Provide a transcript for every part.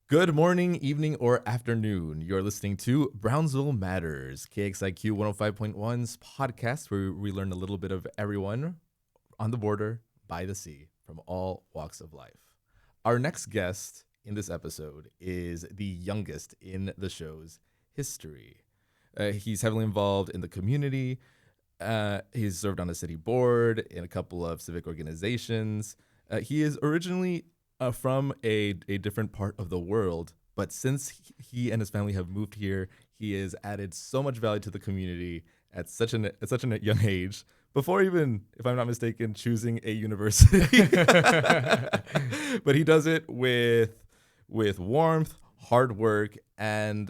Good morning, evening, or afternoon. You're listening to Brownsville Matters, KXIQ 105.1's podcast, where we learn a little bit of everyone on the border, by the sea, from all walks of life. Our next guest in this episode is the youngest in the show's history. He's heavily involved in the community. He's served on the city board, in a couple of civic organizations. He is originally from a different part of the world, but since he and his family have moved here, he has added so much value to the community at such a young age, before even, if I'm not mistaken, choosing a university. But he does it with warmth, hard work, and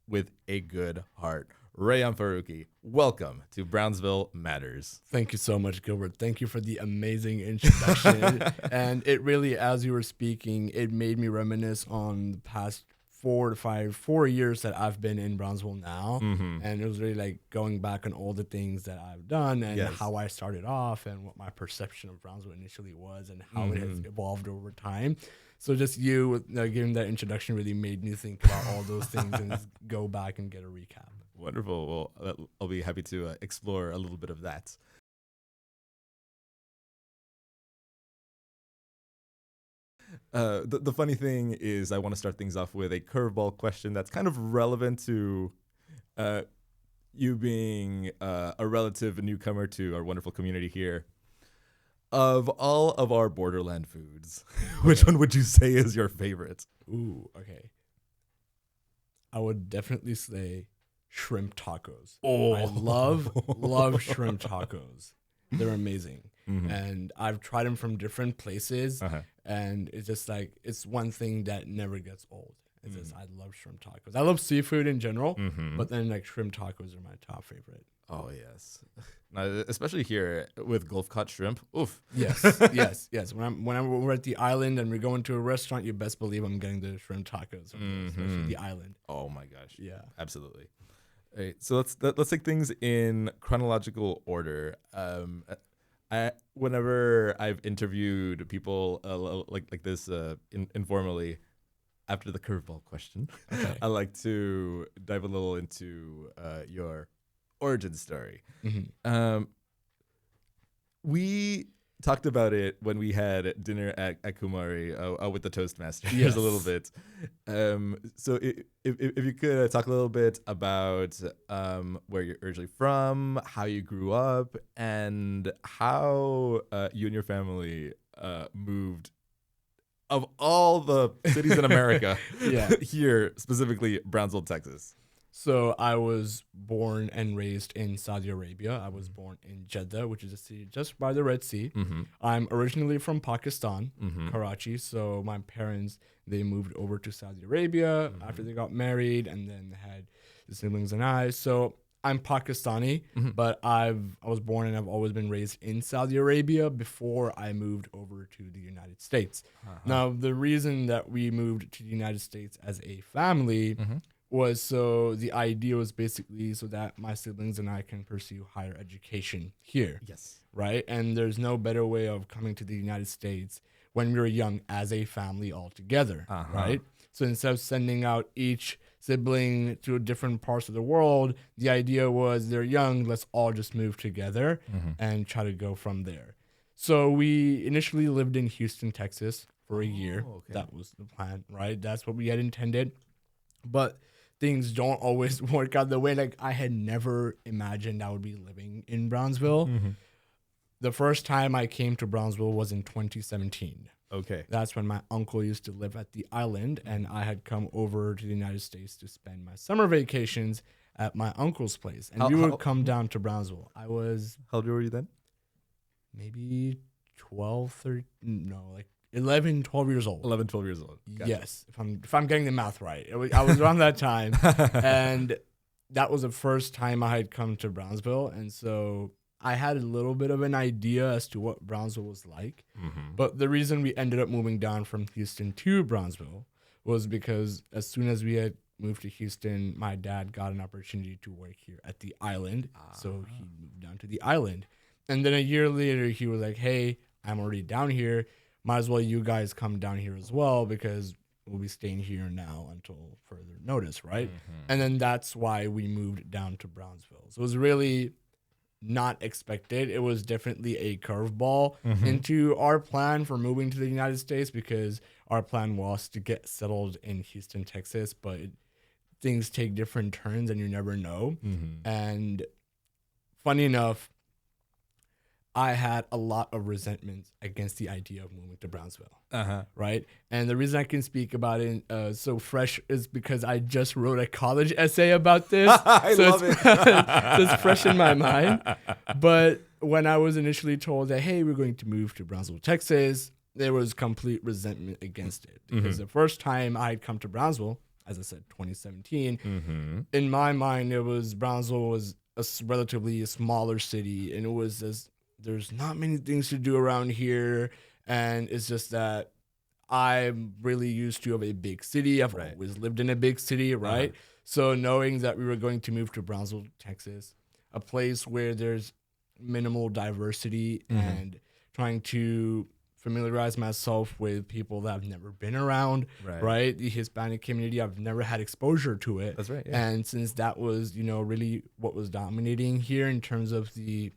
with a good heart. Rayyan Farooqi, welcome to Brownsville Matters. Thank you so much, Gilbert. Thank you for the amazing introduction. And it really, as you were speaking, it made me reminisce on the past 4 years that I've been in Brownsville now. Mm-hmm. And it was really like going back on all the things that I've done and how I started off and what my perception of Brownsville initially was and how it has evolved over time. So just you giving that introduction really made me think about all those things and just go back and get a recap. Wonderful. Well, I'll be happy to explore a little bit of that. The funny thing is I want to start things off with a curveball question that's kind of relevant to you being a relative newcomer to our wonderful community here. Of all of our Borderland foods, which one would you say is your favorite? Ooh, okay. I would definitely say shrimp tacos. Oh, I love shrimp tacos. They're amazing. Mm-hmm. And I've tried them from different places, Uh-huh. and it's just like, it's one thing that never gets old. It's just, I love shrimp tacos. I love seafood in general, but then like shrimp tacos are my top favorite. Oh, yes. Now, especially here with Gulf cod shrimp. Oof. Yes, yes. When we're at the island and we're going to a restaurant, you best believe I'm getting the shrimp tacos from especially the island. Oh my gosh. Yeah. Absolutely. All right, so let's take things in chronological order. Whenever I've interviewed people like this informally, after the curveball question, Okay. I like to dive a little into your origin story. We talked about it when we had dinner at Kumari with the Toastmasters Yes. a little bit. So if you could talk a little bit about where you're originally from, how you grew up, and how you and your family moved of all the cities in America, Yeah. here, specifically Brownsville, Texas. So I was born and raised in Saudi Arabia. I was born in Jeddah, which is a city just by the Red Sea. I'm originally from Pakistan, Karachi. So my parents, they moved over to Saudi Arabia after they got married, and then had the siblings and I. So I'm Pakistani, but I was born and I've always been raised in Saudi Arabia before I moved over to the United States. Now, the reason that we moved to the United States as a family was so the idea was basically so that my siblings and I can pursue higher education here. Yes. Right? And there's no better way of coming to the United States when we were young as a family all together. Right? So instead of sending out each sibling to different parts of the world, the idea was they're young, let's all just move together and try to go from there. So we initially lived in Houston, Texas for a year. Okay. That was the plan, right? That's what we had intended. But things don't always work out the way. Like, I had never imagined I would be living in Brownsville. The first time I came to Brownsville was in 2017. Okay. That's when my uncle used to live at the island, and I had come over to the United States to spend my summer vacations at my uncle's place. And we would come down to Brownsville. I was How old were you then? maybe 11, 12 years old. 11, 12 years old. Gotcha. Yes, if I'm getting the math right. I was around that time. And that was the first time I had come to Brownsville. And so I had a little bit of an idea as to what Brownsville was like. But the reason we ended up moving down from Houston to Brownsville was because as soon as we had moved to Houston, my dad got an opportunity to work here at the island. So he moved down to the island. And then a year later, he was like, hey, I'm already down here. Might as well you guys come down here as well, because we'll be staying here now until further notice, right? And then that's why we moved down to Brownsville. So it was really not expected. It was definitely a curveball into our plan for moving to the United States, because our plan was to get settled in Houston, Texas, but things take different turns and you never know. And funny enough, I had a lot of resentment against the idea of moving to Brownsville, right? And the reason I can speak about it so fresh is because I just wrote a college essay about this. I love it. So it's fresh in my mind. But when I was initially told that, hey, we're going to move to Brownsville, Texas, there was complete resentment against it. Because the first time I had come to Brownsville, as I said, 2017, in my mind, Brownsville was a relatively smaller city, and it was there's not many things to do around here, and it's just that I'm really used to a big city. I've always lived in a big city, right? So knowing that we were going to move to Brownsville, Texas, a place where there's minimal diversity, and trying to familiarize myself with people that I've never been around, right? The Hispanic community, I've never had exposure to it. That's right. And since that was, really what was dominating here in terms of the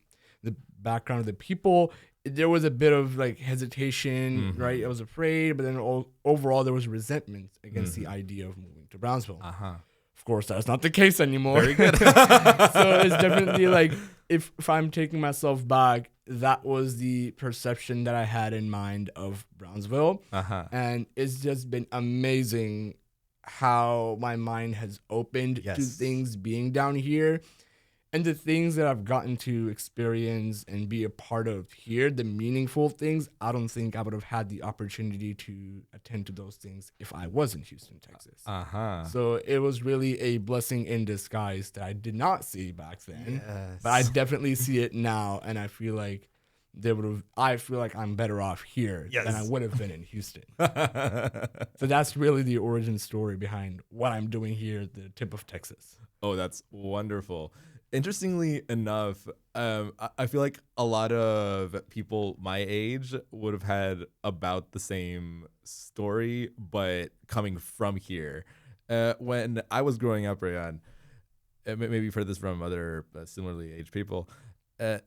background of the people, there was a bit of like hesitation, right? I was afraid, but then overall there was resentment against the idea of moving to Brownsville. Of course, that's not the case anymore. Very good. So it's definitely like, if I'm taking myself back, that was the perception that I had in mind of Brownsville. And it's just been amazing how my mind has opened to things being down here. And the things that I've gotten to experience and be a part of here, the meaningful things, I don't think I would have had the opportunity to attend to those things if I was in Houston, Texas. So it was really a blessing in disguise that I did not see back then. But I definitely see it now, and I feel like I'm better off here than I would have been in Houston. So that's really the origin story behind what I'm doing here at the tip of Texas. Oh, that's wonderful. Interestingly enough, I feel like a lot of people my age would have had about the same story, but coming from here. When I was growing up, Rayyan, maybe you've heard this from other similarly aged people, a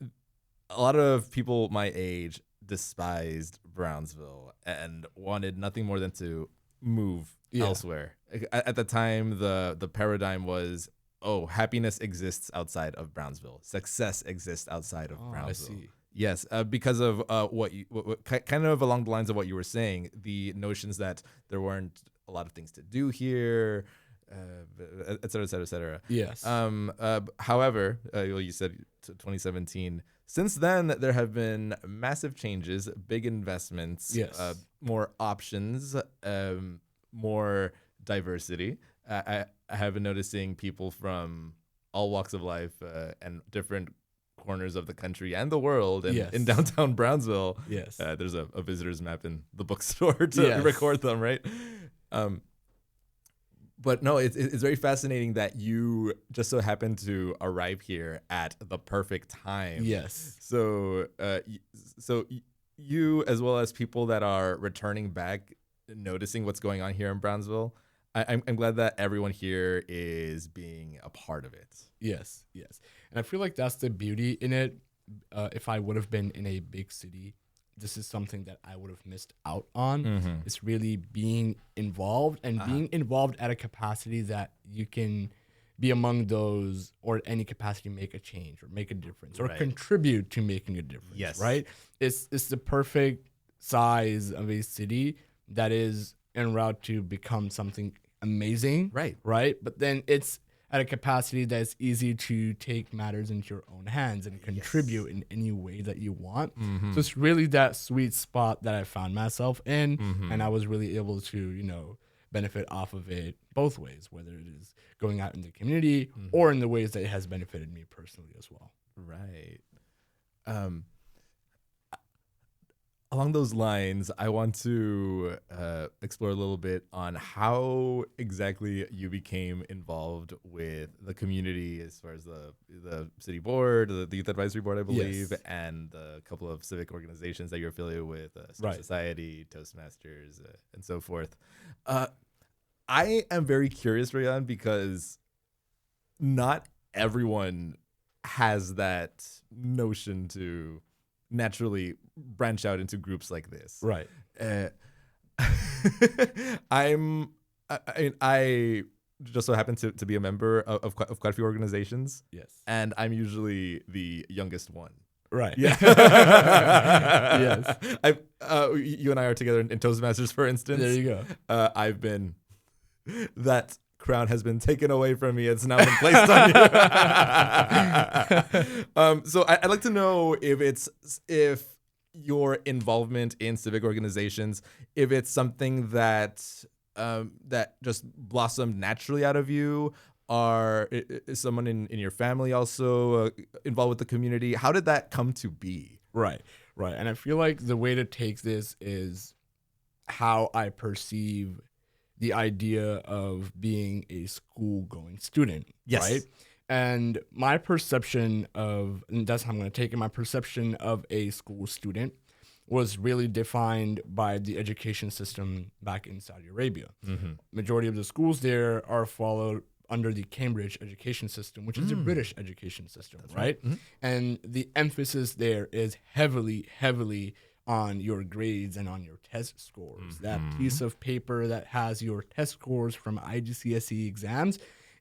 lot of people my age despised Brownsville and wanted nothing more than to move elsewhere. At the time, the paradigm was, oh, happiness exists outside of Brownsville. Success exists outside of Brownsville. I see. Yes, because of what kind of along the lines of what you were saying, the notions that there weren't a lot of things to do here, et cetera, et cetera, et cetera. Yes. However, you said 2017. Since then, there have been massive changes, big investments, more options, more diversity. I have been noticing people from all walks of life and different corners of the country and the world, and in downtown Brownsville. There's a visitor's map in the bookstore to record them, right? But no, it's very fascinating that you just so happened to arrive here at the perfect time. So you, as well as people that are returning back, noticing what's going on here in Brownsville, I'm glad that everyone here is being a part of it. Yes. And I feel like that's the beauty in it. If I would have been in a big city, this is something that I would have missed out on. It's really being involved, and being involved at a capacity that you can be among those, or any capacity make a change or make a difference or contribute to making a difference. Right? It's the perfect size of a city that is en route to become something amazing. Right. But then it's at a capacity that's easy to take matters into your own hands and contribute in any way that you want. So it's really that sweet spot that I found myself in, and I was really able to, benefit off of it both ways, whether it is going out in the community or in the ways that it has benefited me personally as well. Right. Along those lines, I want to explore a little bit on how exactly you became involved with the community, as far as the city board, the youth advisory board, I believe, and a couple of civic organizations that you're affiliated with, Civic Society, Toastmasters, and so forth. I am very curious, Rayan, because not everyone has that notion to naturally branch out into groups like this. Right. Uh, I just so happen to be a member of quite a few organizations. Yes. And I'm usually the youngest one. Right. Yeah. Yes. You and I are together in Toastmasters, for instance. There you go. I've been, that crown has been taken away from me. It's now been placed on you. So I'd like to know if your involvement in civic organizations, if it's something that that just blossomed naturally out of you, or is someone in your family also involved with the community? How did that come to be? Right. And I feel like the way to take this is how I perceive the idea of being a school-going student. Yes. Right. And my perception of, and that's how I'm going to take it, my perception of a school student was really defined by the education system back in Saudi Arabia. Mm-hmm. Majority of the schools there are followed under the Cambridge education system, which is the British education system, right? Mm-hmm. And the emphasis there is heavily on your grades and on your test scores. Mm-hmm. That piece of paper that has your test scores from IGCSE exams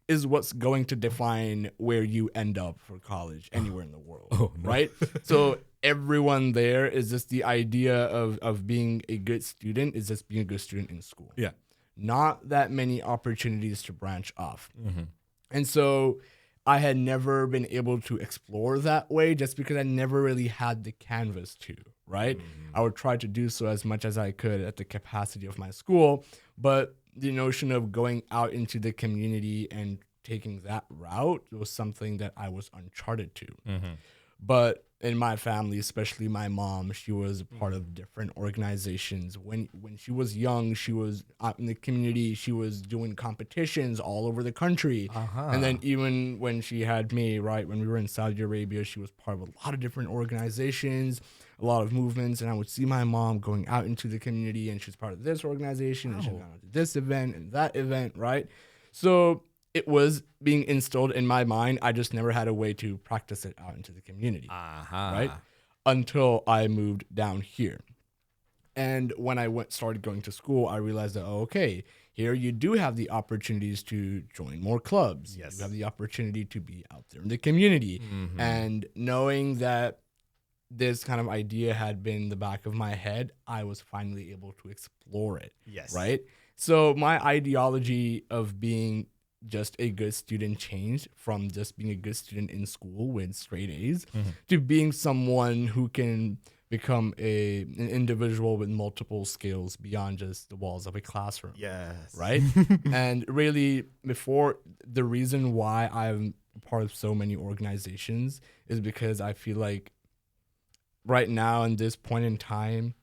is what's going to define where you end up for college anywhere in the world, right? So everyone there is just the idea of being a good student is just being a good student in school. Yeah. Not that many opportunities to branch off. Mm-hmm. And so I had never been able to explore that way just because I never really had the canvas to, right? Mm-hmm. I would try to do so as much as I could at the capacity of my school, but the notion of going out into the community and taking that route was something that I was uncharted to. Mm-hmm. But in my family, especially my mom, she was part of different organizations. When she was young, she was out in the community. She was doing competitions all over the country. Uh-huh. And then even when she had me, right, when we were in Saudi Arabia, she was part of a lot of different organizations, a lot of movements. And I would see my mom going out into the community, and she's part of this organization, and she's going to this event and that event, right? So it was being instilled in my mind. I just never had a way to practice it out into the community, right? Until I moved down here. And when I started going to school, I realized that, okay, here you do have the opportunities to join more clubs. Yes. You have the opportunity to be out there in the community. Mm-hmm. And knowing that this kind of idea had been in the back of my head, I was finally able to explore it. Yes. Right? So my ideology of being just a good student changed from just being a good student in school with straight A's to being someone who can become an individual with multiple skills beyond just the walls of a classroom. Yes. Right? And really, before, the reason why I'm part of so many organizations is because I feel like right now, in this point in time,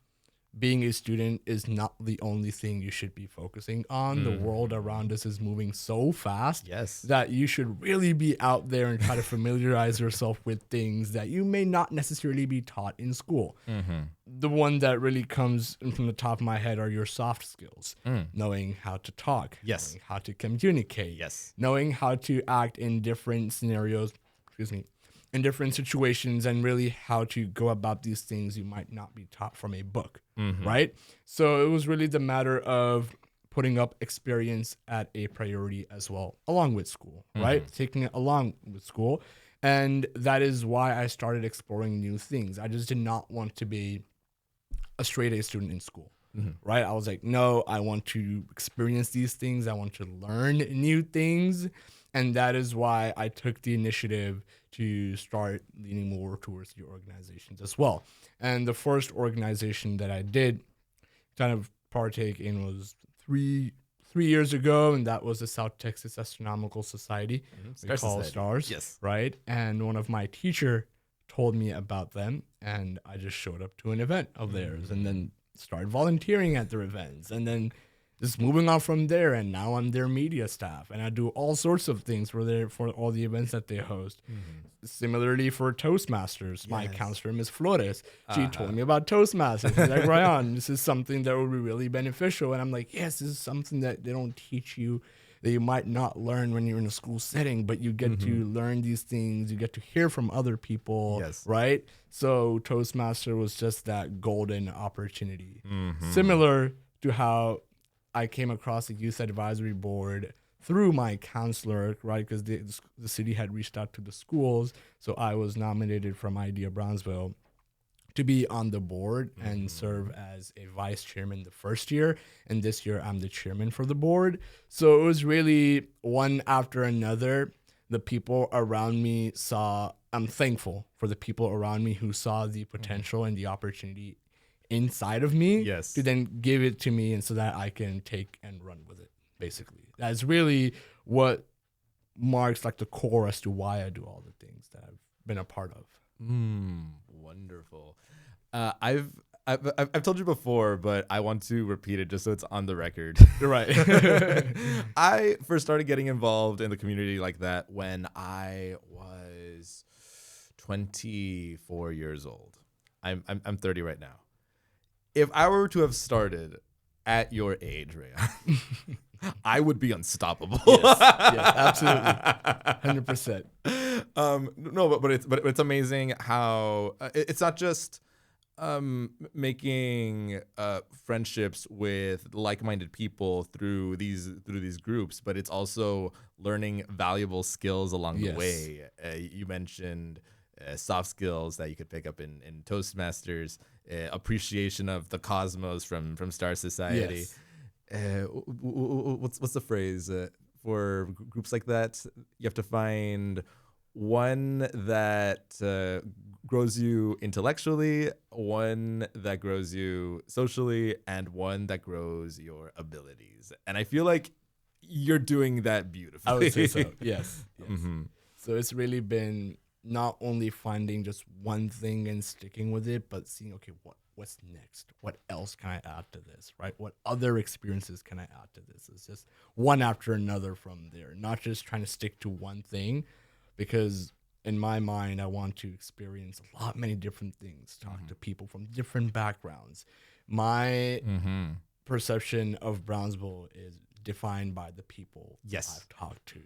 being a student is not the only thing you should be focusing on. The world around us is moving so fast that you should really be out there and try to familiarize yourself with things that you may not necessarily be taught in school. Mm-hmm. The one that really comes from the top of my head are your soft skills, knowing how to talk, knowing how to communicate, knowing how to act in different scenarios, in different situations, and really how to go about these things you might not be taught from a book, right? So it was really the matter of putting up experience at a priority as well, along with school, right? Taking it along with school. And that is why I started exploring new things. I just did not want to be a straight A student in school, right? I was like, no, I want to experience these things. I want to learn new things. And that is why I took the initiative to start leaning more towards the organizations as well. And the first organization that I did kind of partake in was three years ago, and that was the South Texas Astronomical Society. We call STARS, right? And one of my teacher told me about them, and I just showed up to an event of theirs and then started volunteering at their events. And then just moving on from there, and now I'm their media staff, and I do all sorts of things for all the events that they host. Similarly for Toastmasters, my counselor, Ms. Flores, she told me about Toastmasters. She's like, Rayan, this is something that will be really beneficial. And I'm like, yes, this is something that they don't teach you, that you might not learn when you're in a school setting, but you get to learn these things. You get to hear from other people, right? So Toastmaster was just that golden opportunity. Similar to how I came across the Youth Advisory Board through my counselor, right? Because the city had reached out to the schools. So I was nominated from Idea Brownsville to be on the board and serve as a vice chairman the first year. And this year I'm the chairman for the board. So it was really one after another. The people around me I'm thankful for the people around me who saw the potential and the opportunity inside of me to then give it to me, and so that I can take and run with it, basically. That's really what marks like the core as to why I do all the things that I've been a part of. Wonderful. I've told you before, but I want to repeat it just so it's on the record. You're right. I first started getting involved in the community like that when I was 24 years old. I'm 30 right now. If I were to have started at your age, Rayyan, I would be unstoppable. Yes, absolutely, 100%. No, but it's amazing how it's not just making friendships with like-minded people through these groups, but it's also learning valuable skills along the way. You mentioned soft skills that you could pick up in Toastmasters, appreciation of the cosmos from Star Society. What's the phrase for groups like that? You have to find one that grows you intellectually, one that grows you socially, and one that grows your abilities. And I feel like you're doing that beautifully. I would say so. Yes. So it's really been not only finding just one thing and sticking with it, but seeing, okay, what's next? What else can I add to this, right? What other experiences can I add to this? It's just one after another from there, not just trying to stick to one thing, because in my mind, I want to experience many different things, talk to people from different backgrounds. My perception of Brownsville is defined by the people I've talked to.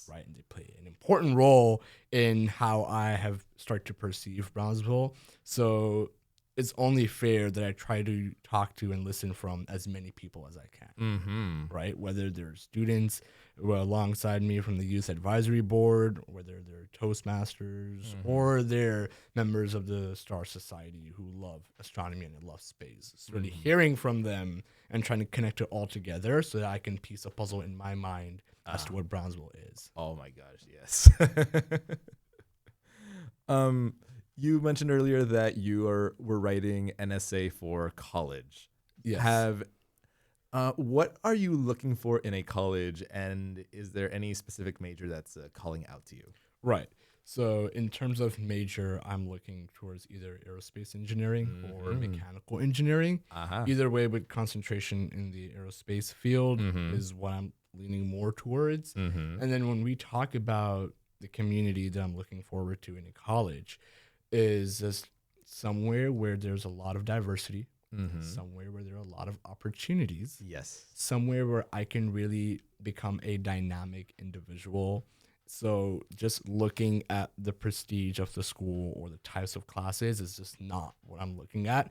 Right. And they play an important role in how I have started to perceive Brownsville. So it's only fair that I try to talk to and listen from as many people as I can. Right. Whether they're students alongside me from the Youth Advisory Board, whether they're Toastmasters, or they're members of the Star Society who love astronomy and love space. It's really hearing from them and trying to connect it all together so that I can piece a puzzle in my mind as to what Brownsville is. Oh my gosh, yes. You mentioned earlier that you were writing an essay for college. Yes. What are you looking for in a college, and is there any specific major that's calling out to you? Right. So in terms of major, I'm looking towards either aerospace engineering or mechanical engineering. Either way, with concentration in the aerospace field is what I'm leaning more towards. And then when we talk about the community that I'm looking forward to in a college, is just somewhere where there's a lot of diversity, somewhere where there are a lot of opportunities, somewhere where I can really become a dynamic individual. So just looking at the prestige of the school or the types of classes is just not what I'm looking at.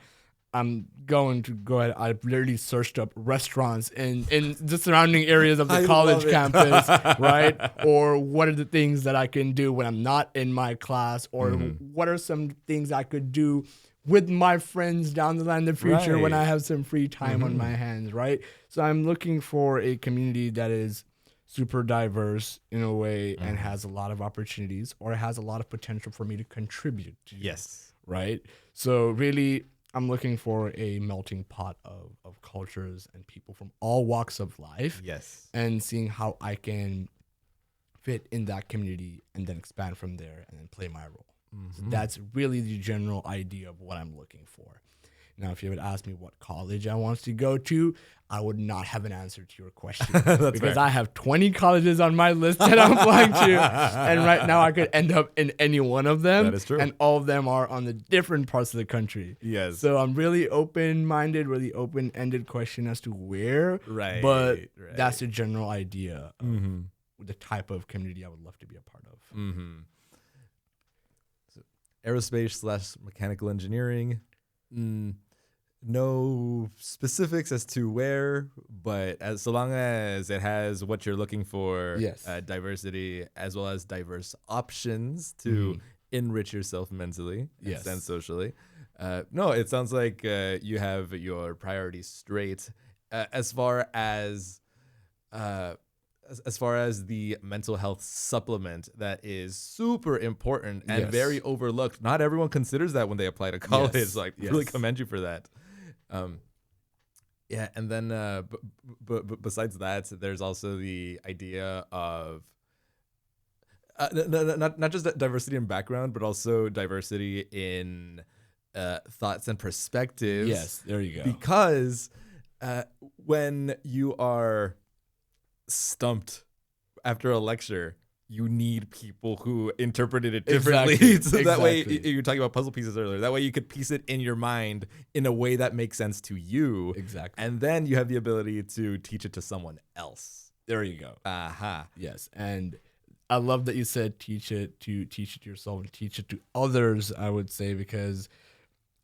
I'm going to go ahead. I've literally searched up restaurants in the surrounding areas of the college campus, right? Or what are the things that I can do when I'm not in my class? Or what are some things I could do with my friends down the line in the future when I have some free time on my hands, right? So I'm looking for a community that is super diverse in a way and has a lot of opportunities, or has a lot of potential for me to contribute to. Right? So really, I'm looking for a melting pot of cultures and people from all walks of life. And seeing how I can fit in that community and then expand from there and then play my role. So that's really the general idea of what I'm looking for. Now, if you would ask me what college I want to go to, I would not have an answer to your question because fair. I have 20 colleges on my list that I'm applying to. And right now I could end up in any one of them. That is true. And all of them are on the different parts of the country. Yes. So I'm really open-minded, really open-ended question as to where. Right. But right. that's the general idea of the type of community I would love to be a part of. Mm-hmm. So, aerospace / mechanical engineering. No specifics as to where, but so long as it has what you're looking for, Yes. Diversity as well as diverse options to enrich yourself mentally Yes. and socially. No, it sounds like you have your priorities straight. As far as the mental health supplement that is super important and Yes. very overlooked. Not everyone considers that when they apply to college. Yes. So I really Yes. commend you for that. Yeah, and then but besides that, there's also the idea of not just diversity in background, but also diversity in thoughts and perspectives. Yes, there you go. Because when you are stumped after a lecture, you need people who interpreted it differently. Exactly. So that way, Exactly. you were talking about puzzle pieces earlier. That way you could piece it in your mind in a way that makes sense to you. Exactly. And then you have the ability to teach it to someone else. There you go. Aha. Yes, and I love that you said teach it to yourself and teach it to others, I would say, because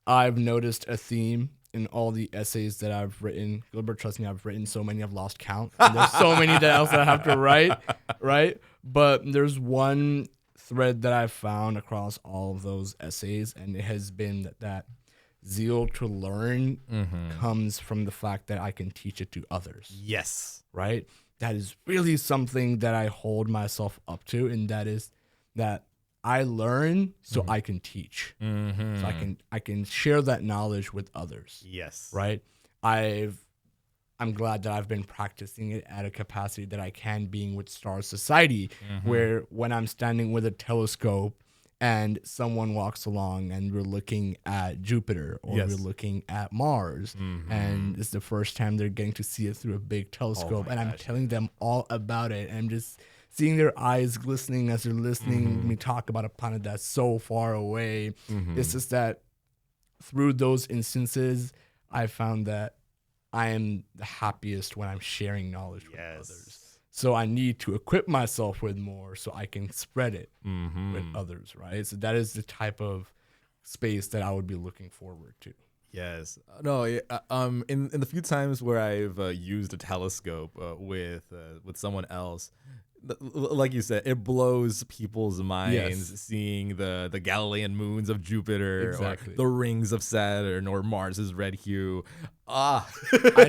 I've noticed a theme in all the essays that I've written. Gilbert, trust me, I've written so many I've lost count. And there's so many that else I have to write, right? But there's one thread that I've found across all of those essays, and it has been that zeal to learn comes from the fact that I can teach it to others. Yes. Right? That is really something that I hold myself up to, and that is that I learn so I can teach. So I can share that knowledge with others. Yes. Right? I'm glad that I've been practicing it at a capacity that I can, being with Star Society, where when I'm standing with a telescope and someone walks along and we're looking at Jupiter or Yes. we're looking at Mars, and it's the first time they're getting to see it through a big telescope, and I'm telling them all about it, and I'm just seeing their eyes glistening as they're listening to me talk about a planet that's so far away. It's just that through those instances, I found that I am the happiest when I'm sharing knowledge with others. So I need to equip myself with more so I can spread it with others, right? So that is the type of space that I would be looking forward to. Yes. No. In the few times where I've used a telescope with someone else, like you said, it blows people's minds seeing the Galilean moons of Jupiter, Exactly. or the rings of Saturn, or Mars's red hue. I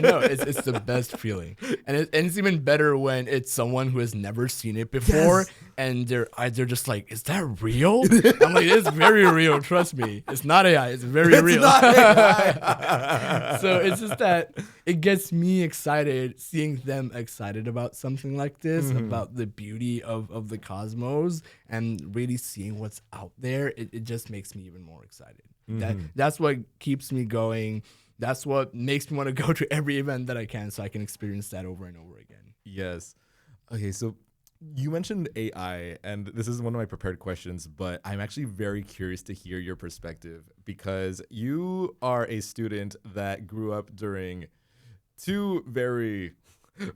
know it's the best feeling, and it's even better when it's someone who has never seen it before, and they're just like, "Is that real?" I'm like, "It's very real. Trust me, it's not AI. It's very real." Not AI. So it's just that it gets me excited seeing them excited about something like this, about the beauty of the cosmos, and really seeing what's out there. It just makes me even more excited. That's what keeps me going. That's what makes me want to go to every event that I can, so I can experience that over and over again. Yes. Okay, so you mentioned AI, and this is one of my prepared questions, but I'm actually very curious to hear your perspective, because you are a student that grew up during two very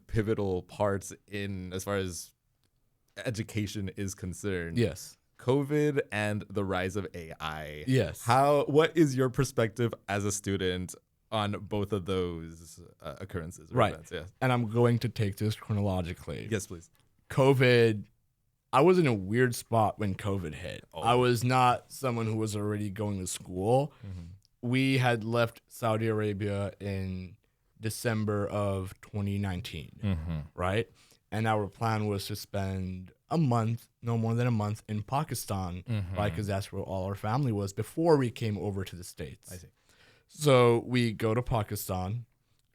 pivotal parts in as far as education is concerned. Yes. COVID and the rise of AI. Yes. What is your perspective as a student on both of those occurrences? Right. Events? Yeah. And I'm going to take this chronologically. Yes, please. COVID, I was in a weird spot when COVID hit. Oh. I was not someone who was already going to school. We had left Saudi Arabia in December of 2019, right? And our plan was to spend a month, no more than a month, in Pakistan, right? Because that's where all our family was before we came over to the States. I see. So we go to Pakistan.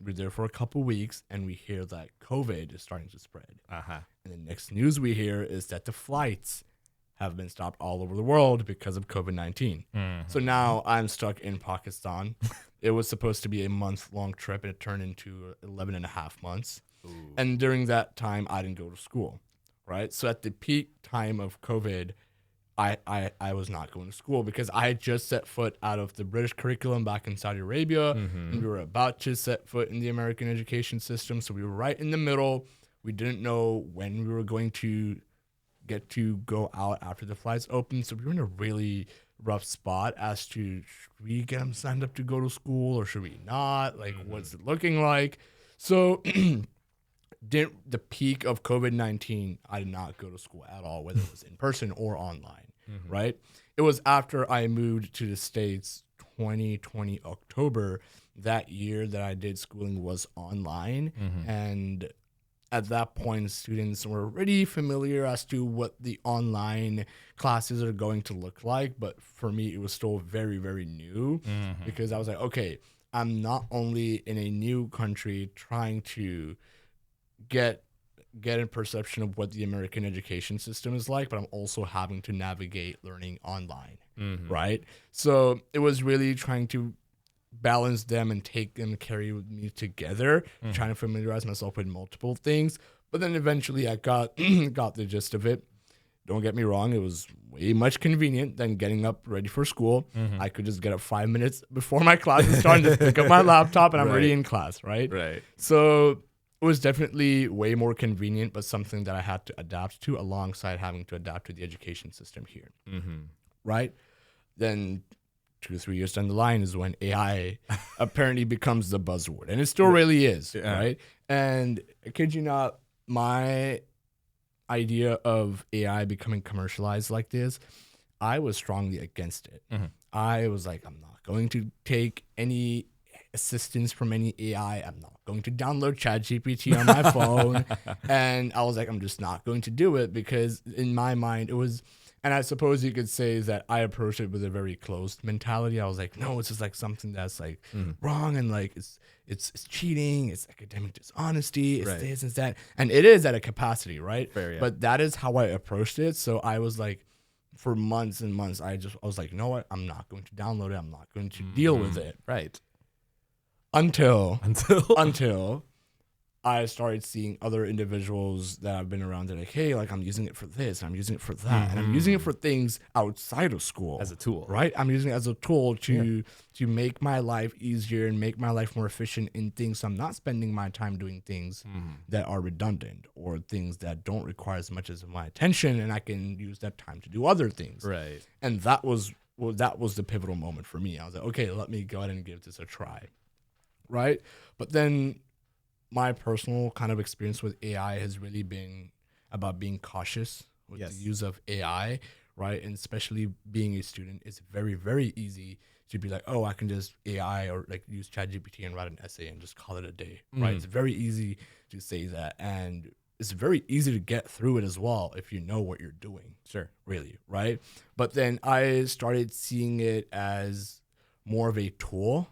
We're there for a couple weeks, and we hear that COVID is starting to spread. And the next news we hear is that the flights have been stopped all over the world because of COVID-19. So now I'm stuck in Pakistan. It was supposed to be a month-long trip, and it turned into 11 and a half months. Ooh. And during that time, I didn't go to school, right? So at the peak time of COVID, I was not going to school because I had just set foot out of the British curriculum back in Saudi Arabia, and we were about to set foot in the American education system. So we were right in the middle. We didn't know when we were going to get to go out after the flights opened. So we were in a really rough spot as to, should we get them signed up to go to school or should we not? Like, what's it looking like? So the peak of COVID-19, I did not go to school at all, whether it was in person or online, right? It was after I moved to the States 2020 October. That year that I did schooling was online. And at that point, students were already familiar as to what the online classes are going to look like. But for me, it was still very, very new because I was like, okay, I'm not only in a new country trying to get a perception of what the American education system is like, but I'm also having to navigate learning online, right? So it was really trying to balance them and take them and carry with me together, trying to familiarize myself with multiple things. But then eventually I got the gist of it. Don't get me wrong, it was way much convenient than getting up ready for school. I could just get up 5 minutes before my class is starting to pick up my laptop and I'm already in class, right? So it was definitely way more convenient, but something that I had to adapt to alongside having to adapt to the education system here, right? Then 2 or 3 years down the line is when AI apparently becomes the buzzword. And it still really is, right? And I kid you not, my idea of AI becoming commercialized like this, I was strongly against it. I was like, I'm not going to take any assistance from any AI. I'm not going to download ChatGPT on my phone. And I was like, I'm just not going to do it because in my mind, it was... And I suppose you could say that I approached it with a very closed mentality. I was like, no, it's just like something that's like wrong and like it's cheating, it's academic dishonesty, it's this, it's that. And it is at a capacity, right? Fair, yeah. But that is how I approached it. So I was like, for months and months, I was like, you know what? I'm not going to download it. I'm not going to deal with it. Right. Until I started seeing other individuals that I've been around. They're like, hey, like I'm using it for this, I'm using it for that, and I'm using it for things outside of school as a tool, right? I'm using it as a tool to make my life easier and make my life more efficient in things. So I'm not spending my time doing things that are redundant or things that don't require as much as my attention, and I can use that time to do other things. Right. And that was the pivotal moment for me. I was like, okay, let me go ahead and give this a try, right? But then my personal kind of experience with AI has really been about being cautious with the use of AI, right? And especially being a student, it's very, very easy to be like, oh, I can just AI or like use ChatGPT and write an essay and just call it a day, right? It's very easy to say that. And it's very easy to get through it as well if you know what you're doing. Sure. Really, right? But then I started seeing it as more of a tool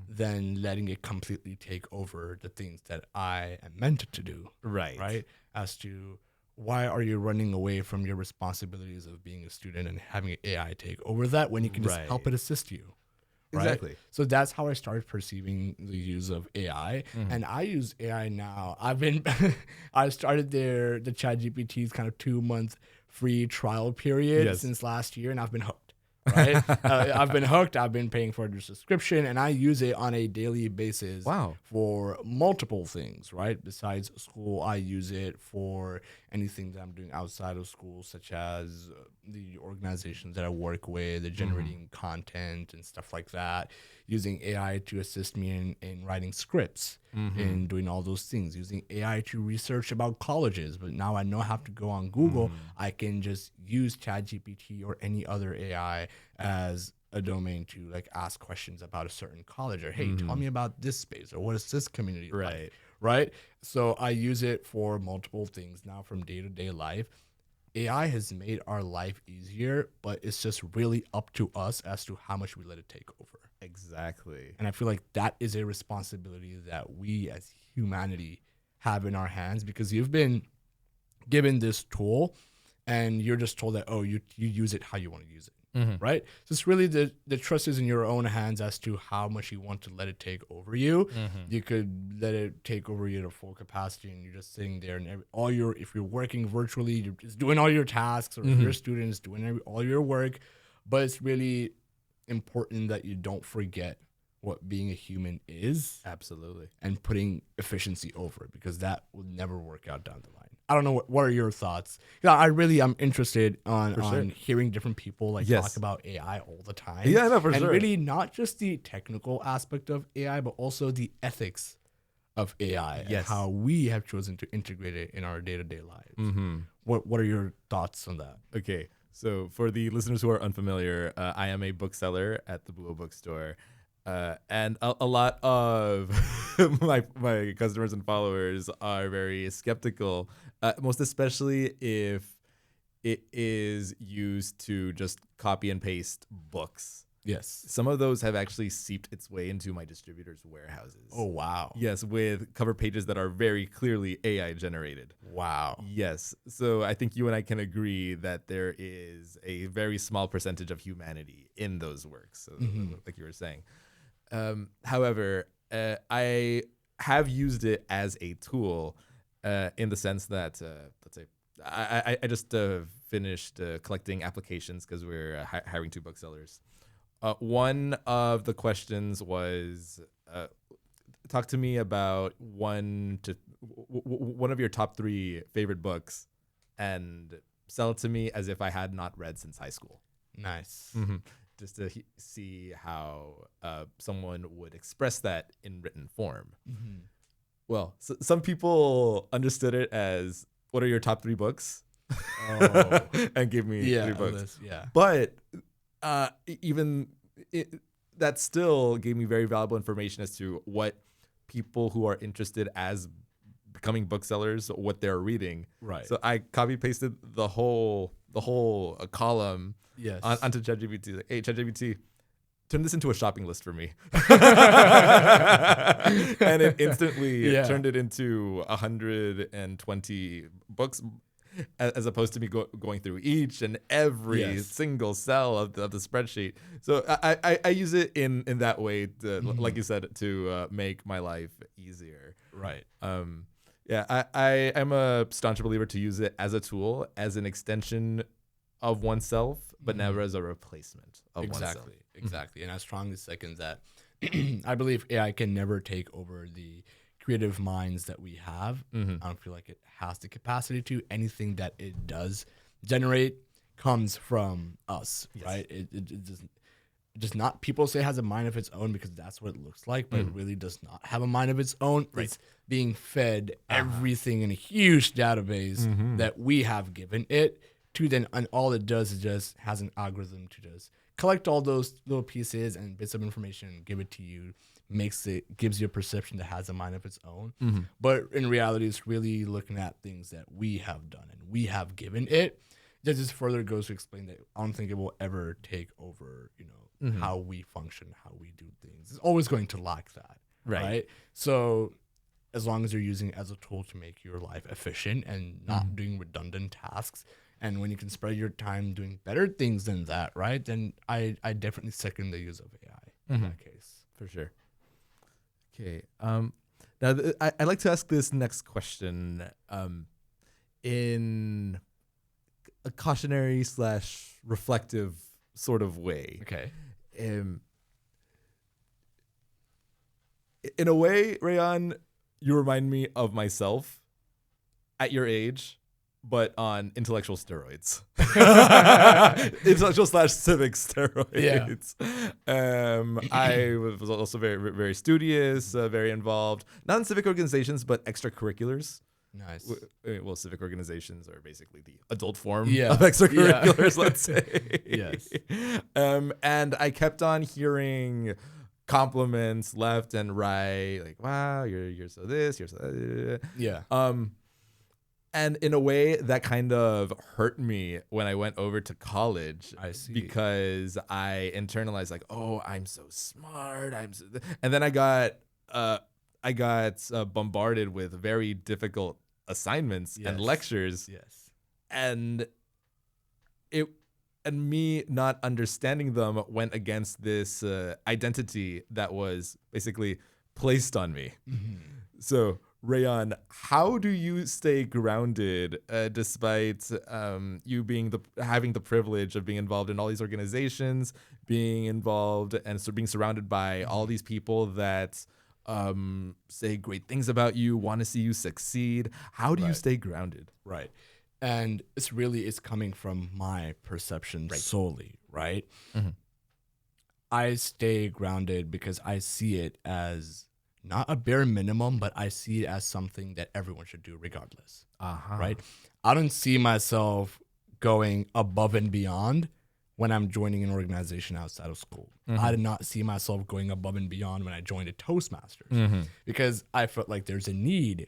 than letting it completely take over the things that I am meant to do. Right. As to why are you running away from your responsibilities of being a student and having AI take over that when you can just help it assist you? Right? Exactly. So that's how I started perceiving the use of AI. And I use AI now. I started the ChatGPT's kind of 2-month free trial period since last year, and I've been hooked. Right? I've been hooked. I've been paying for the subscription, and I use it on a daily basis for multiple things, right? Besides school, I use it for anything that I'm doing outside of school, such as the organizations that I work with, generating content and stuff like that, using AI to assist me in writing scripts and doing all those things, using AI to research about colleges. But now I know how to go on Google. I can just use ChatGPT or any other AI as a domain to like ask questions about a certain college or, hey, tell me about this space or what is this community like, right? So I use it for multiple things now from day-to-day life. AI has made our life easier, but it's just really up to us as to how much we let it take over. Exactly. And I feel like that is a responsibility that we as humanity have in our hands because you've been given this tool and you're just told that, oh, you use it how you want to use it. Mm-hmm. Right? So it's really the trust is in your own hands as to how much you want to let it take over you. Mm-hmm. You could let it take over you to full capacity, and you're just sitting there, and if you're working virtually, you're just doing all your tasks, or if you're students doing all your work. But it's really important that you don't forget what being a human is. Absolutely. And putting efficiency over it, because that will never work out down the line. I don't know what are your thoughts? I'm interested on hearing different people talk about AI all the time. Yeah, no, for and sure. And really not just the technical aspect of AI, but also the ethics of AI and how we have chosen to integrate it in our day-to-day lives. Mm-hmm. What are your thoughts on that? Okay, so for the listeners who are unfamiliar, I am a bookseller at the Buo Bookstore. And a lot of my customers and followers are very skeptical, most especially if it is used to just copy and paste books. Yes. Some of those have actually seeped its way into my distributors' warehouses. Oh, wow. Yes, with cover pages that are very clearly AI generated. Wow. Yes. So I think you and I can agree that there is a very small percentage of humanity in those works, so, like you were saying. However, I have used it as a tool in the sense that, let's say, I just finished collecting applications because we're hiring 2 booksellers. One of the questions was, talk to me about one of your top 3 favorite books and sell it to me as if I had not read since high school. Nice. Mm-hmm. Just to see how someone would express that in written form. Mm-hmm. Well, some people understood it as, what are your top 3 books? Oh. And gave me 3 books. Yeah. But that still gave me very valuable information as to what people who are interested as becoming booksellers, what they're reading. Right. So I copy pasted the whole column onto ChatGPT. Like, hey, ChatGPT, turn this into a shopping list for me. And it instantly turned it into 120 books, as opposed to me going through each and every single cell of the spreadsheet. So I use it in that way, to, like you said, to make my life easier. Right. I am a staunch believer to use it as a tool, as an extension of oneself, but never as a replacement of oneself. Exactly. And I strongly second that. I believe AI can never take over the creative minds that we have. I don't feel like it has the capacity to. Anything that it does generate comes from us, right? It does not, people say it has a mind of its own because that's what it looks like, but it really does not have a mind of its own. Right. It's being fed everything in a huge database that we have given it to, then, and all it does is just has an algorithm to just collect all those little pieces and bits of information and give it to you, gives you a perception that has a mind of its own. But in reality, it's really looking at things that we have done and we have given it. That just further goes to explain that I don't think it will ever take over, how we function, how we do things. It's always going to lack that, right? So as long as you're using it as a tool to make your life efficient and not doing redundant tasks, and when you can spread your time doing better things than that, right, then I definitely second the use of AI in that case. For sure. Okay. Now, I'd like to ask this next question in a cautionary / reflective sort of way. Okay. In a way, Rayyan, you remind me of myself at your age, but on intellectual steroids. Intellectual / civic steroids. Yeah. I was also very, very studious, very involved, not in civic organizations, but extracurriculars. Nice. Well, civic organizations are basically the adult form of extracurriculars, let's say. Yes. And I kept on hearing compliments left and right, like, wow, you're so this, you're so that. Yeah. And in a way that kind of hurt me when I went over to college. I see. Because I internalized, like, oh, I'm so smart. And then I got bombarded with very difficult assignments and lectures. Yes. And and me not understanding them went against this identity that was basically placed on me. So, Rayyan, how do you stay grounded despite you being having the privilege of being involved in all these organizations, being involved and being surrounded by all these people that say great things about you, want to see you succeed? How do you stay grounded? Right. And it's coming from my perception solely, right? I stay grounded because I see it as not a bare minimum, but I see it as something that everyone should do regardless, right? I don't see myself going above and beyond when I'm joining an organization outside of school. I did not see myself going above and beyond when I joined a Toastmasters because I felt like there's a need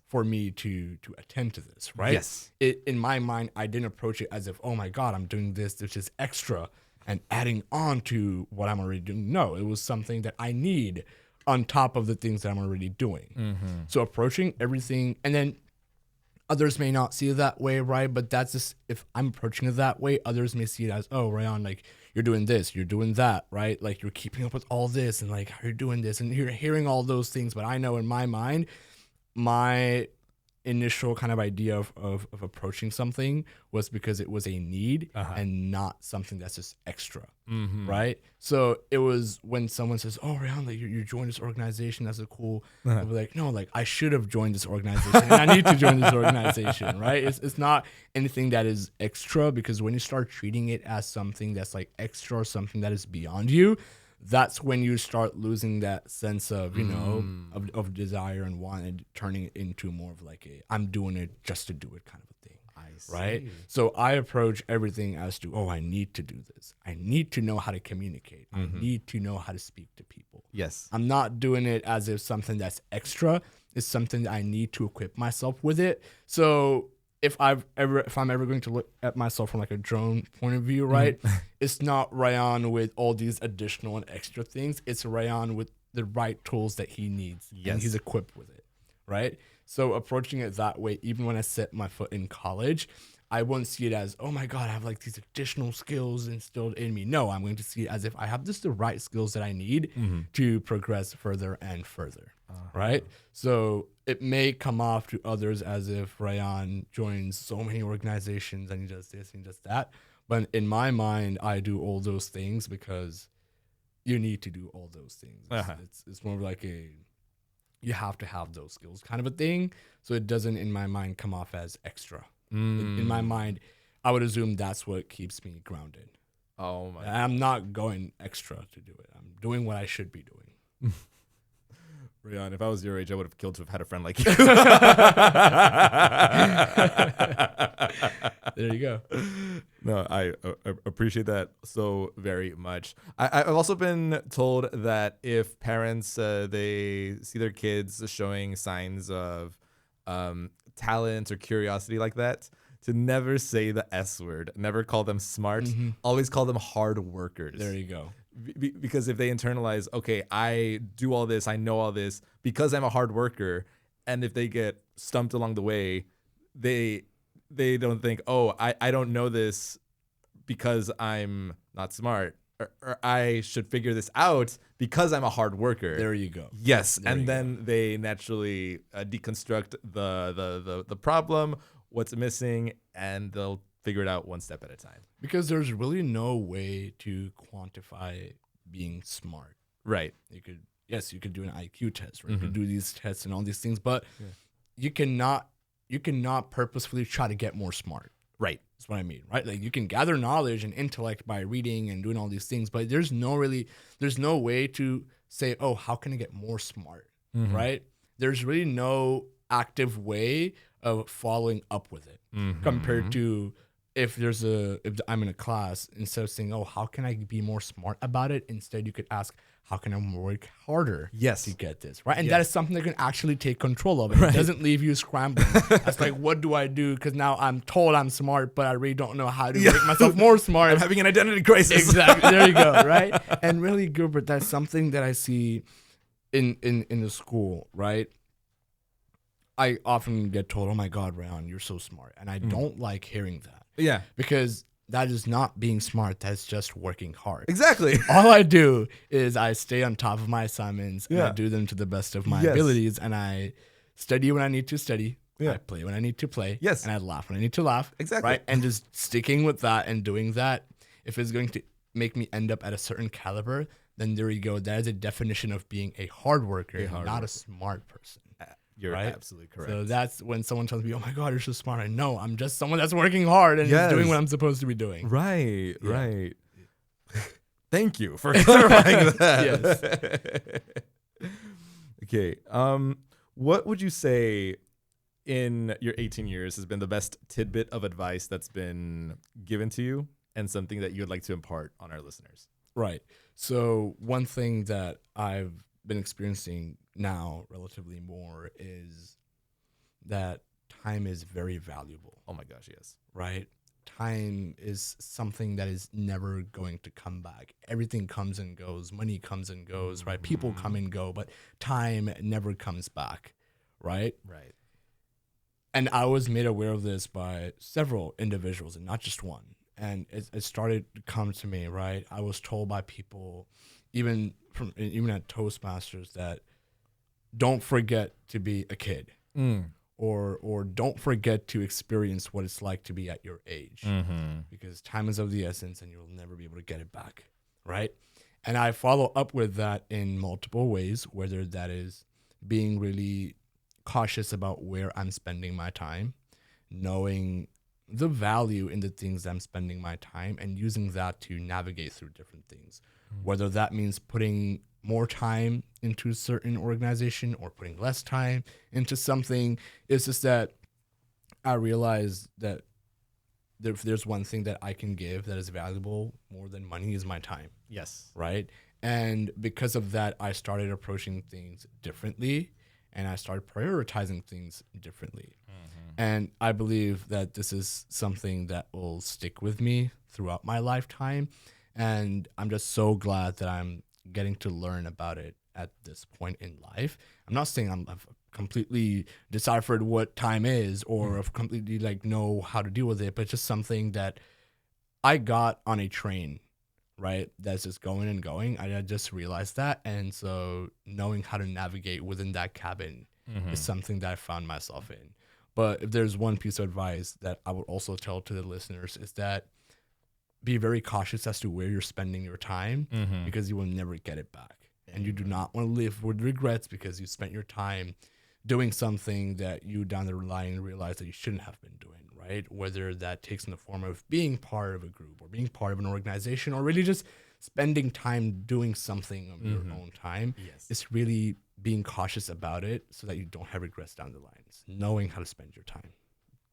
for me to attend to this, right? In my mind, I didn't approach it as if, oh my God, I'm doing this is extra and adding on to what I'm already doing. No, it was something that I need on top of the things that I'm already doing. So approaching everything, and then others may not see it that way, right? But that's just, if I'm approaching it that way, others may see it as, oh, Rayyan, like you're doing this, you're doing that, right? Like you're keeping up with all this and like how you're doing this and you're hearing all those things. But I know in my mind, my initial kind of idea of approaching something was because it was a need and not something that's just extra, right? So it was when someone says, oh, Rayyan, like you joined this organization, that's a cool, I'll be like, no, like I should have joined this organization and I need to join this organization, right? It's not anything that is extra, because when you start treating it as something that's like extra or something that is beyond you, that's when you start losing that sense of, you know, of desire and want, and turning it into more of like I'm doing it just to do it kind of a thing. Right? So I approach everything as to, oh, I need to do this. I need to know how to communicate. I need to know how to speak to people. I'm not doing it as if something that's extra. It's something that I need to equip myself with it. So if I'm ever going to look at myself from like a drone point of view, right? It's not Rayyan with all these additional and extra things. It's Rayyan with the right tools that he needs and he's equipped with it, right? So approaching it that way, even when I set my foot in college, I won't see it as, oh my God, I have like these additional skills instilled in me. No, I'm going to see it as if I have just the right skills that I need to progress further and further, right? So it may come off to others as if Rayyan joins so many organizations and he does this and he does that. But in my mind, I do all those things because you need to do all those things. It's more of like you have to have those skills kind of a thing. So it doesn't, in my mind, come off as extra. In my mind, I would assume that's what keeps me grounded. Oh my! I'm not going extra to do it. I'm doing what I should be doing. Rayyan, if I was your age, I would have killed to have had a friend like you. There you go. No, I appreciate that so very much. I've also been told that if parents they see their kids showing signs of talent or curiosity like that, to never say the S word, never call them smart, always call them hard workers. There you go. Because if they internalize, okay, I do all this, I know all this because I'm a hard worker, and if they get stumped along the way, they don't think, oh, I don't know this because I'm not smart, or I should figure this out because I'm a hard worker. There you go. Yes, and then they naturally deconstruct the problem, what's missing, and they'll figure it out one step at a time. Because there's really no way to quantify being smart. Right. You could do an IQ test, right? You could do these tests and all these things, but you cannot purposefully try to get more smart. Right. That's what I mean, right? Like you can gather knowledge and intellect by reading and doing all these things, but there's no way to say, oh, how can I get more smart? Right? There's really no active way of following up with it compared to if I'm in a class, instead of saying, oh, how can I be more smart about it? Instead, you could ask, how can I work harder to get this, right? And that is something that can actually take control of it. It doesn't leave you scrambling. It's like, what do I do? Because now I'm told I'm smart, but I really don't know how to make myself more smart. I'm having an identity crisis. Exactly. There you go, right? And really, Gilbert, that's something that I see in the school, right? I often get told, oh my God, Rayyan, you're so smart. And I don't like hearing that. Yeah. Because that is not being smart. That's just working hard. Exactly. All I do is I stay on top of my assignments and I Yeah. do them to the best of my Yes. abilities, and I study when I need to study. Yeah. I play when I need to play. Yes. And I laugh when I need to laugh. Exactly. Right. And just sticking with that and doing that, if it's going to make me end up at a certain caliber, then there you go. That is a definition of being a hard worker, not a smart person. You're right? absolutely correct. So that's when someone tells me, "Oh my God, you're so smart." I know I'm just someone that's working hard and is doing what I'm supposed to be doing. Right, right. Thank you for clarifying that. Yes. Okay. What would you say in your 18 years has been the best tidbit of advice that's been given to you, and something that you would like to impart on our listeners? Right. So one thing that I've been experiencing now relatively more is that time is very valuable. Oh my gosh, yes. Right? Time is something that is never going to come back. Everything comes and goes. Money comes and goes, right? People come and go, but time never comes back, right? Right. And I was made aware of this by several individuals and not just one. And it started to come to me, right? I was told by people, even at Toastmasters, that don't forget to be a kid, or don't forget to experience what it's like to be at your age, because time is of the essence, and you'll never be able to get it back, right? And I follow up with that in multiple ways, whether that is being really cautious about where I'm spending my time, knowing the value in the things I'm spending my time, and using that to navigate through different things, whether that means putting more time into a certain organization or putting less time into something. It's just that I realize that if there's one thing that I can give that is valuable more than money, is my time. Yes. Right. And because of that, I started approaching things differently, and I started prioritizing things differently. And I believe that this is something that will stick with me throughout my lifetime. And I'm just so glad that I'm getting to learn about it at this point in life. I'm not saying I've completely deciphered what time is, or I've completely know how to deal with it, but just something that I got on a train, right? That's just going and going. I just realized that. And so knowing how to navigate within that cabin is something that I found myself in. But if there's one piece of advice that I would also tell to the listeners, is that be very cautious as to where you're spending your time, because you will never get it back. And you do not want to live with regrets because you spent your time doing something that you down the line realize that you shouldn't have been doing, right? Whether that takes in the form of being part of a group or being part of an organization, or really just spending time doing something of your own time. Yes. It's really being cautious about it so that you don't have regrets down the line. It's knowing how to spend your time.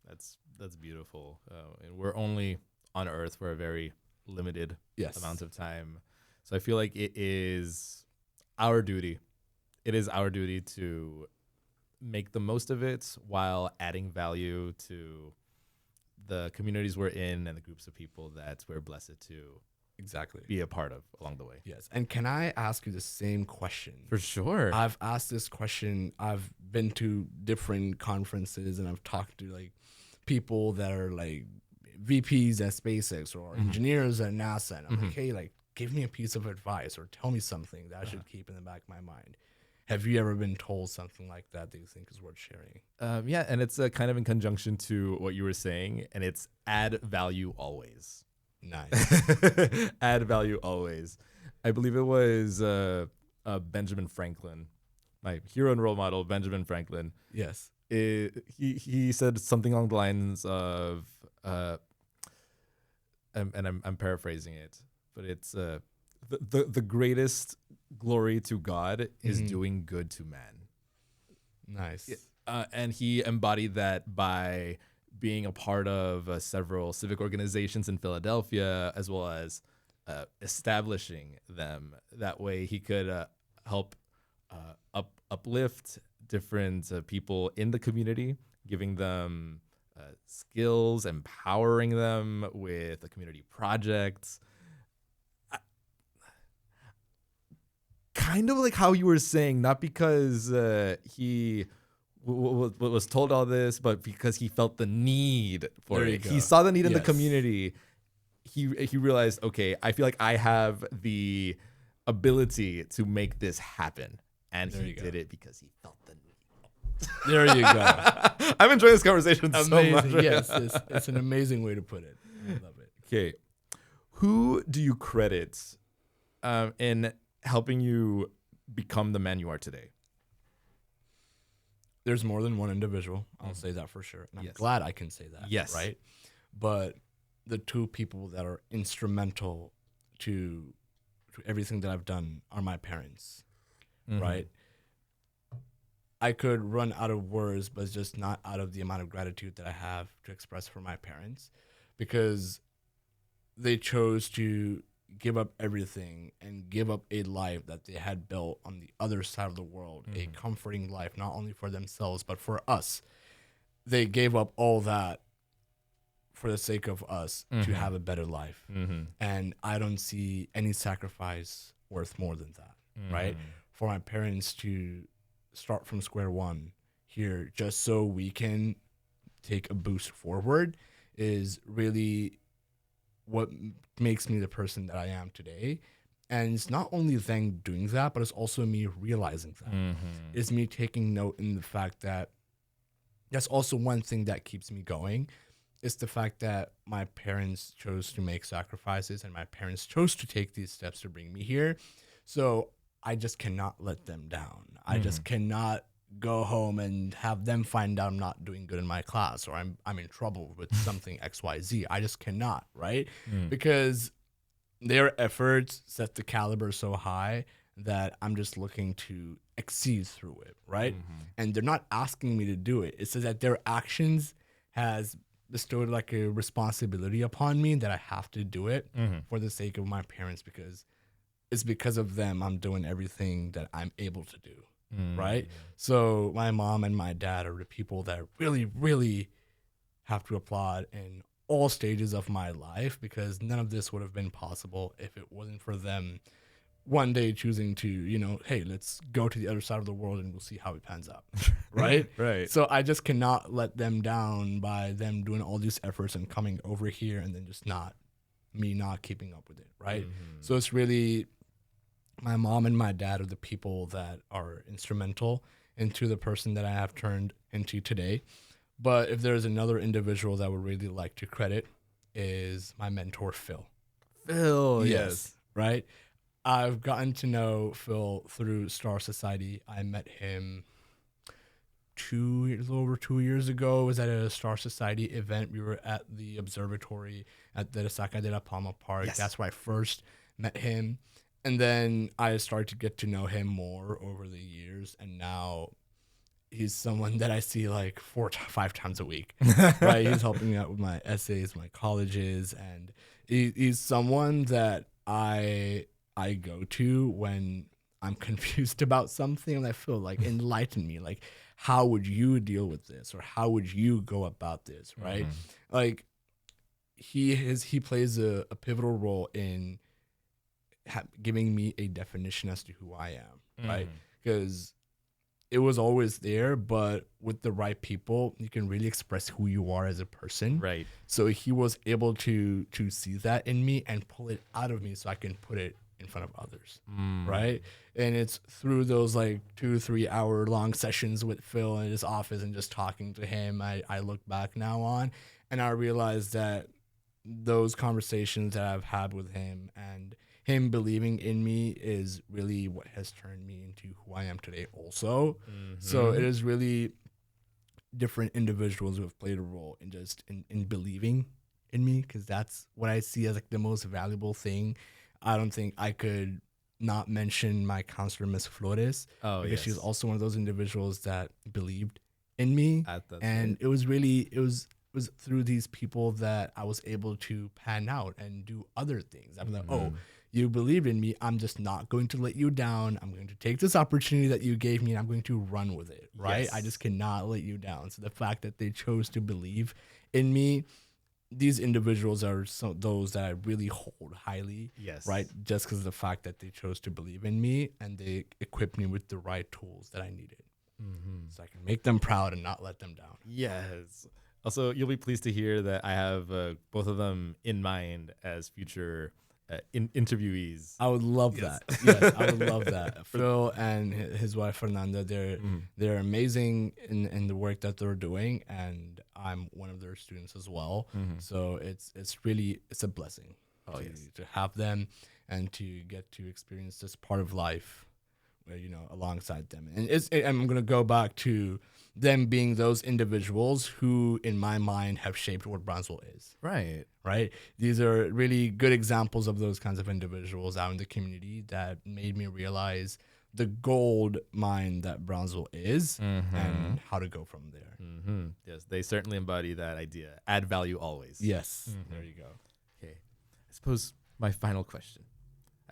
That's beautiful. And we're only on Earth for a very limited amount of time. So I feel like it is our duty. It is our duty to make the most of it while adding value to the communities we're in and the groups of people that we're blessed to be a part of along the way. Yes. And can I ask you the same question? For sure. I've asked this question. I've been to different conferences and I've talked to people that are VPs at SpaceX or engineers at NASA. And I'm like, hey, give me a piece of advice or tell me something that I should keep in the back of my mind. Have you ever been told something like that you think is worth sharing? Yeah, and it's kind of in conjunction to what you were saying, and it's add value always. Nice. Add value always. I believe it was Benjamin Franklin, my hero and role model, Benjamin Franklin. Yes. He said something along the lines of, and I'm paraphrasing it, but it's the greatest glory to God is doing good to man. Nice. And he embodied that by being a part of several civic organizations in Philadelphia, as well as establishing them. That way he could help uplift different people in the community, giving them skills, empowering them with community projects. Kind of like how you were saying, not because he was told all this, but because he felt the need for it. He saw the need in the community he realized, okay, I feel like I have the ability to make this happen, and he did it because he felt the need. There you go. I'm enjoying this conversation so much. Yes, it's an amazing way to put it. I love it. Okay, who do you credit in helping you become the man you are today? There's more than one individual. I'll say that for sure. And I'm glad I can say that. Yes. Right. But the two people that are instrumental to everything that I've done are my parents. Right. I could run out of words, but it's just not out of the amount of gratitude that I have to express for my parents, because they chose to give up everything and give up a life that they had built on the other side of the world, a comforting life, not only for themselves, but for us. They gave up all that for the sake of us to have a better life. And I don't see any sacrifice worth more than that, right? For my parents to start from square one here just so we can take a boost forward is really what makes me the person that I am today. And it's not only them doing that, but it's also me realizing that. It's me taking note in the fact that that's also one thing that keeps me going. It's the fact that my parents chose to make sacrifices and my parents chose to take these steps to bring me here. So I just cannot let them down. I just cannot go home and have them find out I'm not doing good in my class, or I'm in trouble with something XYZ. I just cannot, right? Because their efforts set the caliber so high that I'm just looking to exceed through it, right? And they're not asking me to do it. It says that their actions has bestowed like a responsibility upon me that I have to do it for the sake of my parents, because it's because of them I'm doing everything that I'm able to do. Right. So my mom and my dad are the people that really, really have to applaud in all stages of my life, because none of this would have been possible if it wasn't for them one day choosing to, you know, hey, let's go to the other side of the world and we'll see how it pans out. Right. Right. So I just cannot let them down by them doing all these efforts and coming over here and then just not keeping up with it. Right. So it's really, my mom and my dad are the people that are instrumental into the person that I have turned into today. But if there's another individual that I would really like to credit, is my mentor, Phil. Phil, yes. Right? I've gotten to know Phil through Star Society. I met him a little over 2 years ago. It was at a Star Society event. We were at the observatory at the Resaca de la Palma Park. Yes. That's where I first met him. And then I started to get to know him more over the years. And now he's someone that I see like 4-5 times a week, right? He's helping me out with my essays, my colleges. And he's someone that I go to when I'm confused about something. And I feel like, enlighten me. Like, how would you deal with this? Or how would you go about this, right? Like, he plays a pivotal role in giving me a definition as to who I am, right? Because it was always there, but with the right people, you can really express who you are as a person. Right. So he was able to see that in me and pull it out of me so I can put it in front of others, right? And it's through those like 2-3 hour long sessions with Phil in his office and just talking to him, I look back now on and I realized that those conversations that I've had with him and him believing in me is really what has turned me into who I am today also. So it is really different individuals who have played a role in just in believing in me, because that's what I see as like the most valuable thing. I don't think I could not mention my counselor, Miss Flores, because she was also one of those individuals that believed in me. And it was really, it was through these people that I was able to pan out and do other things. I'm like, oh, you believed in me. I'm just not going to let you down. I'm going to take this opportunity that you gave me and I'm going to run with it, right? Yes. I just cannot let you down. So the fact that they chose to believe in me, these individuals are those that I really hold highly, right? Just because of the fact that they chose to believe in me and they equipped me with the right tools that I needed. So I can make them proud and not let them down. Yes. Also, you'll be pleased to hear that I have both of them in mind as future interviewees. I would love that. Yes, I would love that. Phil and his wife Fernanda, they're amazing in the work that they're doing, and I'm one of their students as well. So it's a blessing to have them and to get to experience this part of life, alongside them. And I'm gonna go back to them being those individuals who, in my mind, have shaped what Brownsville is. Right. These are really good examples of those kinds of individuals out in the community that made me realize the gold mine that Brownsville is and how to go from there. Yes, they certainly embody that idea. Add value always. Yes. There you go. Okay. I suppose my final question.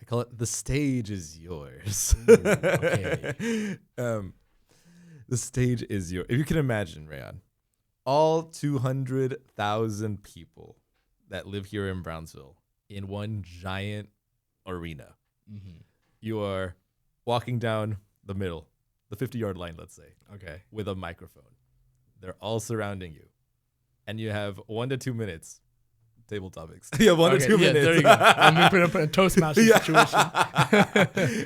I call it the stage is yours. Ooh, okay. The stage is yours. If you can imagine, Rayyan, all 200,000 people that live here in Brownsville in one giant arena. You are walking down the middle, the 50-yard line, let's say, with a microphone. They're all surrounding you. And you have 1 to 2 minutes. Table topics. You have 1 to 2 minutes. There you go. I'm going to put a Toastmasters situation.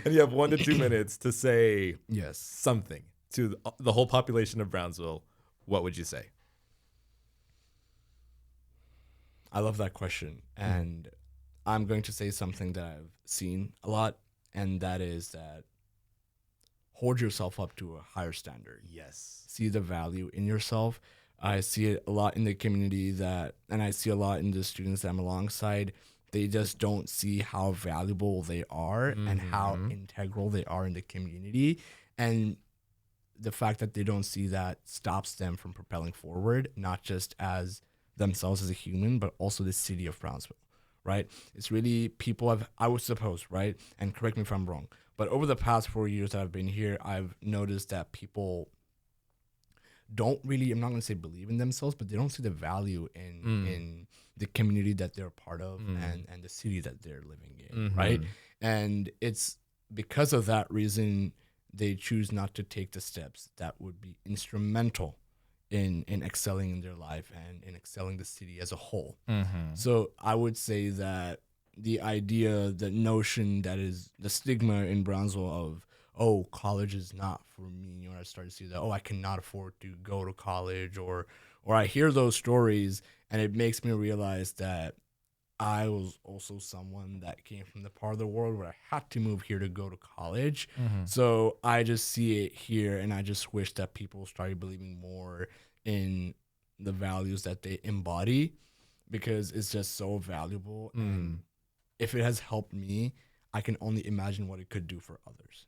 And you have 1 to 2 minutes to say yes something to the whole population of Brownsville. What would you say? I love that question. And I'm going to say something that I've seen a lot, and that is that hold yourself up to a higher standard. Yes. See the value in yourself. I see it a lot in the community and I see a lot in the students that I'm alongside. They just don't see how valuable they are and how integral they are in the community. And the fact that they don't see that stops them from propelling forward, not just as themselves as a human, but also the city of Brownsville, right? It's really I would suppose, right? And correct me if I'm wrong, but over the past 4 years that I've been here, I've noticed that people don't really, I'm not going to say believe in themselves, but they don't see the value in the community that they're a part of and the city that they're living in, right? And it's because of that reason they choose not to take the steps that would be instrumental in excelling in their life and in excelling the city as a whole. So I would say that the idea, the notion that is the stigma in Brownsville of, oh, college is not for me, or I start to see that, oh, I cannot afford to go to college, or I hear those stories, and it makes me realize that I was also someone that came from the part of the world where I had to move here to go to college. So I just see it here, and I just wish that people started believing more in the values that they embody, because it's just so valuable. And if it has helped me, I can only imagine what it could do for others.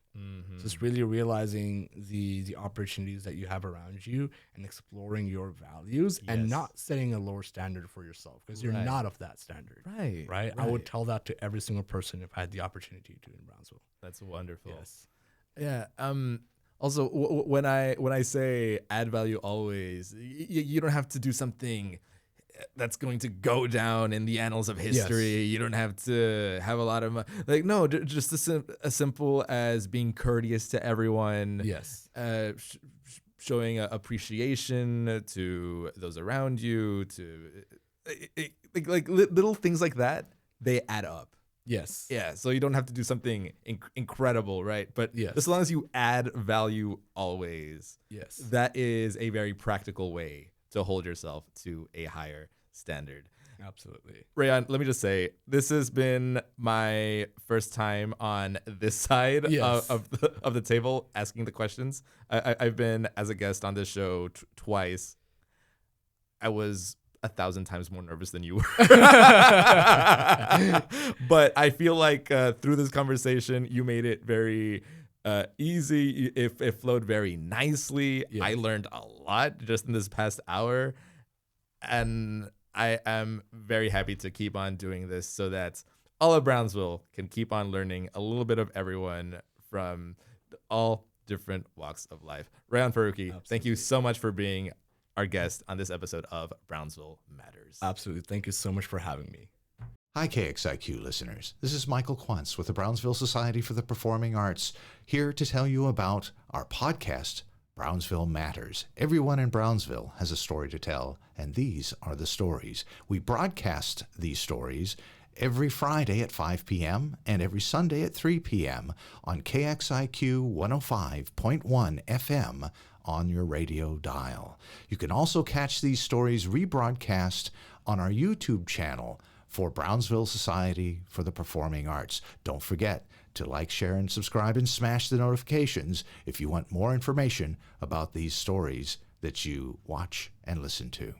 So it's really realizing the opportunities that you have around you and exploring your values and not setting a lower standard for yourself, because you're not of that standard. Right. I would tell that to every single person if I had the opportunity to in Brownsville. That's wonderful. Yes. Yeah. Also, when I say add value always, you don't have to do something that's going to go down in the annals of history. You don't have to have a lot of just as simple as being courteous to everyone. Showing appreciation to those around you, to like little things like that. They add up. Yeah. So you don't have to do something incredible, right? But as long as you add value always, that is a very practical way to hold yourself to a higher standard. Absolutely. Rayyan, let me just say, this has been my first time on this side of the table asking the questions. I've been as a guest on this show twice. I was 1,000 times more nervous than you were. But I feel like through this conversation, you made it very easy. It flowed very nicely. I learned a lot just in this past hour. And I am very happy to keep on doing this so that all of Brownsville can keep on learning a little bit of everyone from all different walks of life. Rayan, Farooqi, thank you so much for being our guest on this episode of Brownsville Matters. Absolutely. Thank you so much for having me. Hi, KXIQ listeners. This is Michael Quantz with the Brownsville Society for the Performing Arts, here to tell you about our podcast, Brownsville Matters. Everyone in Brownsville has a story to tell, and these are the stories. We broadcast these stories every Friday at 5 p.m. and every Sunday at 3 p.m. on KXIQ 105.1 FM on your radio dial. You can also catch these stories rebroadcast on our YouTube channel for Brownsville Society for the Performing Arts. Don't forget to like, share, and subscribe and smash the notifications if you want more information about these stories that you watch and listen to.